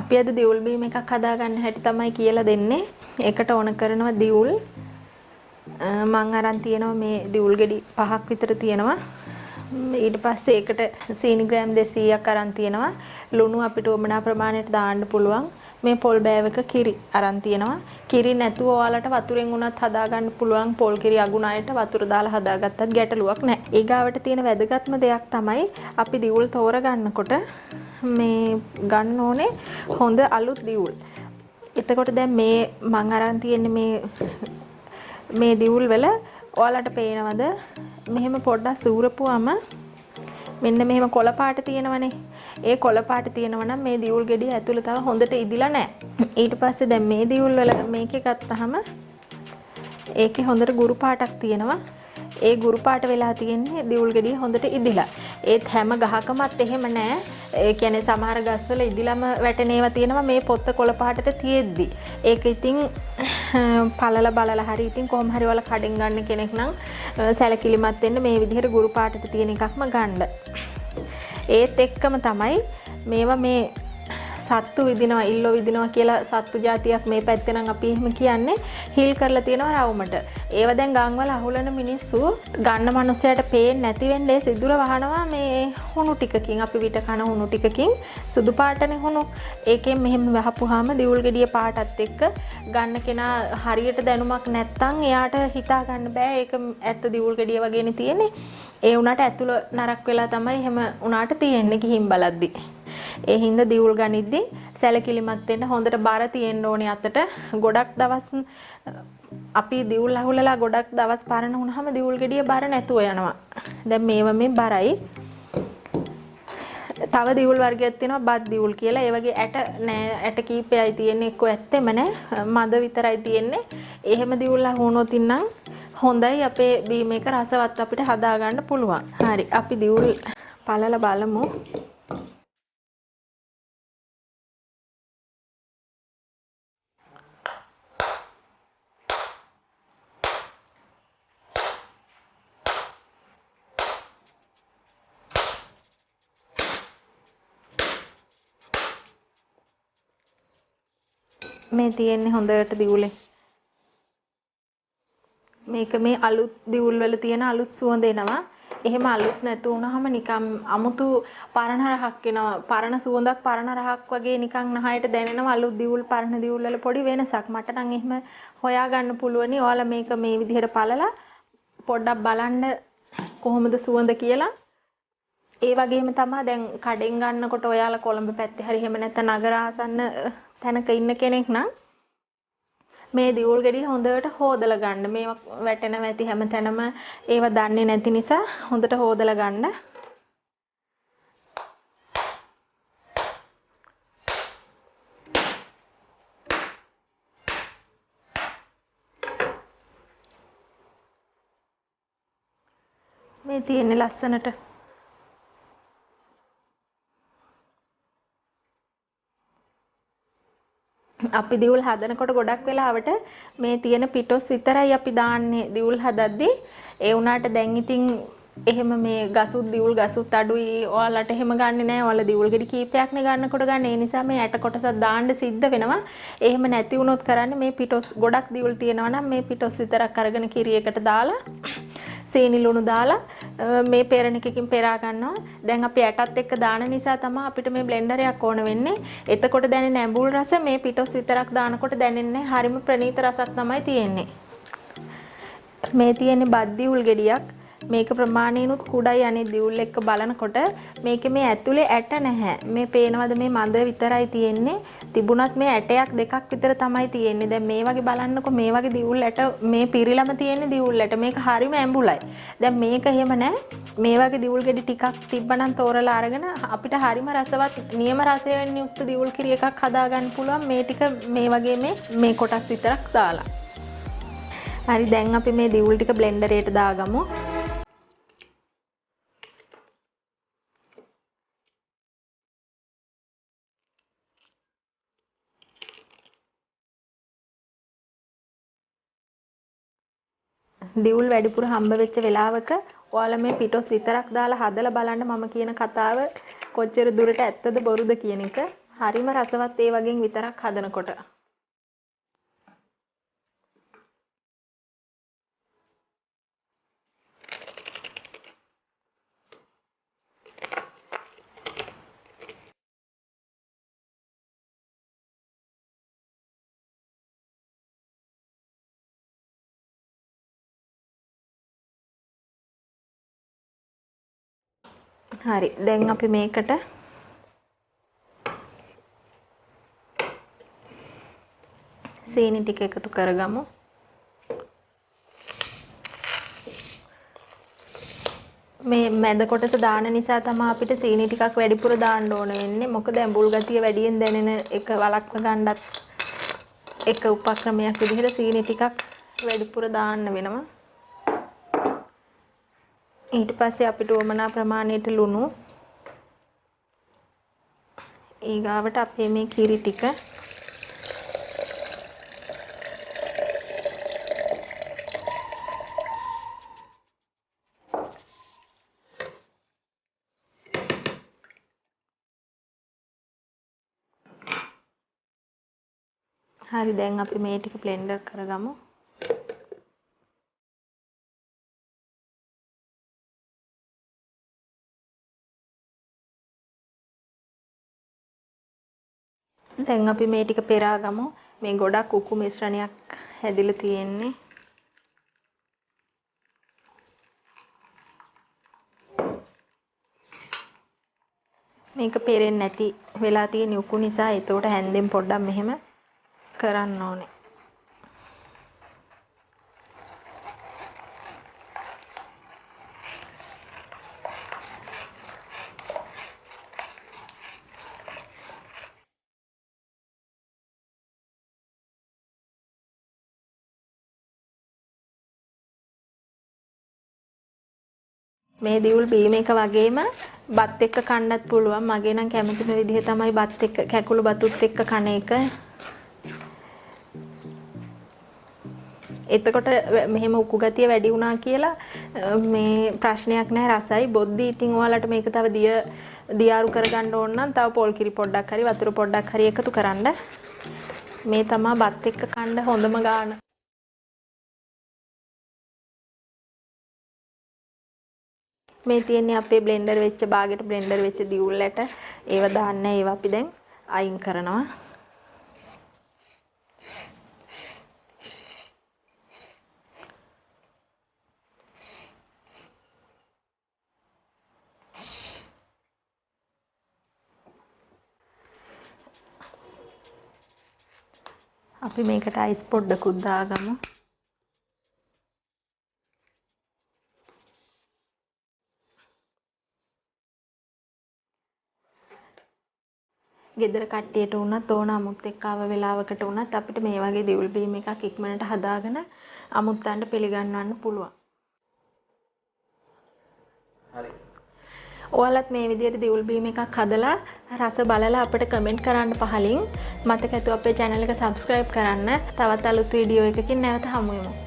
අපි අද දියුල් බීම් එකක් හදාගන්න හැටි තමයි කියලා දෙන්නේ. ඒකට ඕන කරනවා දියුල්. මං අරන් තියෙනවා මේ දියුල් ගෙඩි 5ක් විතර තියෙනවා. ඊට පස්සේ ඒකට සීනි ග්‍රෑම් 200ක් අරන් තියෙනවා. ලුණු අපිට උමනා ප්‍රමාණයට දාන්න පුළුවන්. මේ පොල් බෑවක කිරි අරන් තියෙනවා. කිරි නැතුව ඔයාලට වතුරෙන් උනත් හදාගන්න පුළුවන්. පොල් කිරි අගුණායට වතුර දාලා හදාගත්තත් ගැටලුවක් නැහැ. ඊගාවට තියෙන වැදගත්ම දෙයක් තමයි අපි දියුල් තෝරගන්නකොට මේ ගන්න ඕනේ හොඳ අලුත් දියුල්. එතකොට දැන් මේ මං අරන් තියෙන්නේ මේ දියුල් වල ඔයාලට පේනවද මෙහෙම පොඩ්ඩක් සූරපුවම මෙන්න මෙහෙම කොළ පාට තියෙනවනේ. ඒ කොළ පාට තියෙනවා නම් මේ දියුල් ගෙඩිය ඇතුළේ තව හොඳට ඉදිලා නැහැ. ඊට පස්සේ දැන් මේ දියුල් වල මේකේ ගත්තාම ඒකේ හොඳට ගුරු පාටක් තියෙනවා. ඒ ගුරු පාට වෙලා තියෙන්නේ දියුල් ගෙඩිය හොඳට ඉදිලා. ඒත් හැම ගහකමත් එහෙම නැහැ. ඒ කියන්නේ සමහර ගස්වල ඉදිලම වැටෙන ඒවා තියෙනවා මේ පොත්ත කොළ පාටට තියෙද්දි. ඒක ඉතින් පළල බලලා හරි ඉතින් කොහොම හරි වල කඩෙන් ගන්න කෙනෙක් නම් සැලකිලිමත් වෙන්න මේ විදිහට ගුරු පාටට තියෙන එකක්ම ගන්න. ඒත් එක්කම තමයි මේවා මේ සත්තු විදිනවා ඉල්ලෝ විදිනවා කියලා සත්තු జాතියක් මේ පැත්තේ නම් අපි එහෙම කියන්නේ හීල් කරලා තියෙනවා රවුමට. ඒව දැන් ගම්වල අහුලන මිනිස්සු ගන්න මනුස්සයට පේන්නේ නැති වෙන්නේ සිදුර වහනවා මේ හුණු ටිකකින් අපි විට කන හුණු ටිකකින් සුදු පාටනේ හුණු. ඒකෙන් මෙහෙම වහපුවාම දියුල් ගෙඩිය පාටත් එක්ක ගන්න කෙනා හරියට දැනුමක් නැත්තම් එයාට හිතා ගන්න බෑ ඒක ඇත්ත දියුල් ගෙඩිය වගේනේ තියෙන්නේ. ඒ උනාට ඇතුළ නරක් වෙලා තමයි එහෙම උනාට තියෙන්නේ ගිහින් බලද්දි. ඒ හින්දා දියුල් ගනිද්දි සැලකිලිමත් වෙන්න හොඳට බර තියෙන්න ඕනේ අතට. ගොඩක් දවස් අපි දියුල් අහුලලා ගොඩක් දවස් පරණ වුණාම දියුල් ගෙඩිය බර නැතුව යනවා. දැන් මේව මේ බරයි. තව දියුල් වර්ගයක් තියෙනවා බත් දියුල් කියලා. ඒ වගේ ඇට නෑ ඇට කීපයයි තියෙන්නේ එක්ක ඇත්තෙම නෑ. මද විතරයි තියෙන්නේ. එහෙම දියුල් අහුනොත් ඉන්නම් හොඳයි අපේ බීම එක රසවත් අපිට හදා ගන්න පුළුවන්. හරි අපි දියුල් පළල බලමු. මේ තියෙන්නේ හොඳට දියුලේ. මේක මේ අලුත් දියුල් වල තියෙන අලුත් සුවඳ එනවා. එහෙම අලුත් නැතු වුනහම නිකම් අමුතු පරණ රහක් එනවා. පරණ සුවඳක් පරණ රහක් වගේ නිකන් නහයට දැනෙනවා අලුත් දියුල් පරණ දියුල් වල පොඩි වෙනසක්. මට නම් එහෙම හොයාගන්න පුළුවනි. ඔයාලා මේක මේ විදිහට පළලා පොඩ්ඩක් බලන්න කොහොමද සුවඳ කියලා. ඒ වගේම තමයි දැන් කඩෙන් ගන්නකොට ඔයාලා කොළඹ පැත්තේ හරි එහෙම නැත්නම් නගර ආසන්න තැනක ඉන්න කෙනෙක් නම් මේ දියුල් ගෙඩිය හොඳට හොදලා ගන්න. මේවා වැටෙනවා ඇති හැම තැනම ඒවා දන්නේ නැති නිසා හොඳට හොදලා ගන්න. මේ තියෙන්නේ ලස්සනට අපි දියුල් හදනකොට ගොඩක් වෙලාවට මේ තියෙන පිටොස් විතරයි අපි දාන්නේ දියුල් හදද්දී. ඒ වුණාට දැන් ඉතින් එහෙම මේ ගසුත් දියුල් ගසුත් අඩුයි. ඔයාලට එහෙම ගන්නෙ නෑ. ඔයාලා දියුල් ගෙඩි කීපයක්නේ ගන්නකොට ගන්න. ඒ නිසා මේ ඇට කොටසක් දාන්න සිද්ධ වෙනවා. එහෙම නැති වුණොත් කරන්නේ මේ පිටොස් ගොඩක් දියුල් තියෙනවා නම් මේ පිටොස් විතරක් අරගෙන කිරියකට දාලා සීනි ලුණු දාලා මේ පෙරණ එකකින් පෙරා ගන්නවා. දැන් අපි ඇටත් එක්ක දාන නිසා තමයි අපිට මේ බ්ලෙන්ඩරයක් ඕන වෙන්නේ. එතකොට දැනෙන ඇඹුල් රස මේ පිටොස් විතරක් දානකොට දැනෙන්නේ හරිම ප්‍රණීත රසක් තමයි තියෙන්නේ. මේ තියෙන්නේ බත් දියුල් ගෙඩියක්. මේක ප්‍රමාණීනුත් කුඩයි අනේ දියුල් එක්ක බලනකොට මේකේ මේ ඇතුලේ ඇට නැහැ. මේ පේනවද මේ මඳ විතරයි තියෙන්නේ. තිබුණත් මේ ඇටයක් දෙකක් විතර තමයි තියෙන්නේ. දැන් මේ වගේ බලන්නකො මේ වගේ දියුල් ඇට මේ පිරිලම තියෙන්නේ දියුල් ඇට. මේක හරිම ඇඹුලයි. දැන් මේක එහෙම නැහැ. මේ වගේ දියුල් ගෙඩි ටිකක් තිබ්බනම් තෝරලා අරගෙන අපිට හරිම රසවත් නියම රසයෙන් යුක්ත දියුල් කිරි එකක් හදා ගන්න පුළුවන් මේ ටික මේ වගේ මේ කොටස් විතරක් දාලා. හරි දැන් අපි මේ දියුල් ටික බ්ලෙන්ඩරේට දාගමු. දියුල් වැඩිපුර හම්බ වෙච්ච වෙලාවක ඔයාලා මේ පිටොස් විතරක් දාලා හදලා බලන්න මම කියන කතාව කොච්චර දුරට ඇත්තද බොරුද කියන එක. හරිම රසවත් ඒ වගේ විතරක් හදනකොට. හරි. දැන් අපි මේකට සීනි ටික එකතු කරගමු. මේ මැද කොටස දාන නිසා තමයි අපිට සීනි ටිකක් වැඩිපුර දාන්න ඕන වෙන්නේ. මොකද ඇඹුල් ගතිය වැඩියෙන් දැනෙන එක වළක්ව ගන්නත් එක උපක්‍රමයක් විදිහට සීනි ටිකක් වැඩිපුර දාන්න වෙනවා. ඊට පස්සේ අපිට උවමනා ප්‍රමාණයට ලුණු. ඊගාවට අපේ මේ කිරි ටික හරි දැන් අපි මේ ටික බ්ලෙන්ඩර් කරගමු. දැන් අපි මේ ටික පෙරාගමු. මේ ගොඩක් උකු මිශ්‍රණයක් හැදිලා තියෙන්නේ. මේක පෙරෙන්නේ නැති වෙලා තියෙන උකු නිසා ඒතකොට හැන්දෙන් පොඩ්ඩක් මෙහෙම කරන්න ඕනේ. මේ දියුල් බීම එක වගේම බත් එක්ක කන්නත් පුළුවන්. මගේ නම් කැමතිම විදිහ තමයි බත් එක්ක කැකුළු බතුත් එක්ක කන එක. එතකොට මෙහෙම උකු ගතිය වැඩි වුණා කියලා මේ ප්‍රශ්නයක් නැහැ. රසයි බොද්දි. ඉතින් ඔයාලට මේක තව දියාරු කරගන්න ඕන නම් තව පොල් කිරි පොඩ්ඩක් හරි වතුර පොඩ්ඩක් හරි එකතු කරන්න. මේ තමයි බත් එක්ක කන්න හොඳම ගාන. මේ තියෙන්නේ අපේ බ්ලෙන්ඩර් වෙච්ච බාගෙට බ්ලෙන්ඩර් වෙච්ච දියුල්ලට. ඒව දාන්න ඒව අපි දැන් අයින් කරනවා. අපි මේකට අයිස් පොඩ්ඩකුත් දාගමු. ගෙදර කට්ටියට වුණත් ඕන අමුත් එක්ක ආව වෙලාවකට වුණත් අපිට මේ වගේ දියුල් බීම් එකක් ඉක්මනට හදාගෙන අමුත්තන්ට පිළිගන්වන්න පුළුවන්. හරි. ඔයාලත් මේ විදිහට දියුල් බීම් එකක් හදලා රස බලලා අපිට කමෙන්ට් කරන්න පහලින්. මතක ඇතුව අපේ channel එක subscribe කරන්න. තවත් අලුත් වීඩියෝ එකකින් නැවත හමු වෙමු.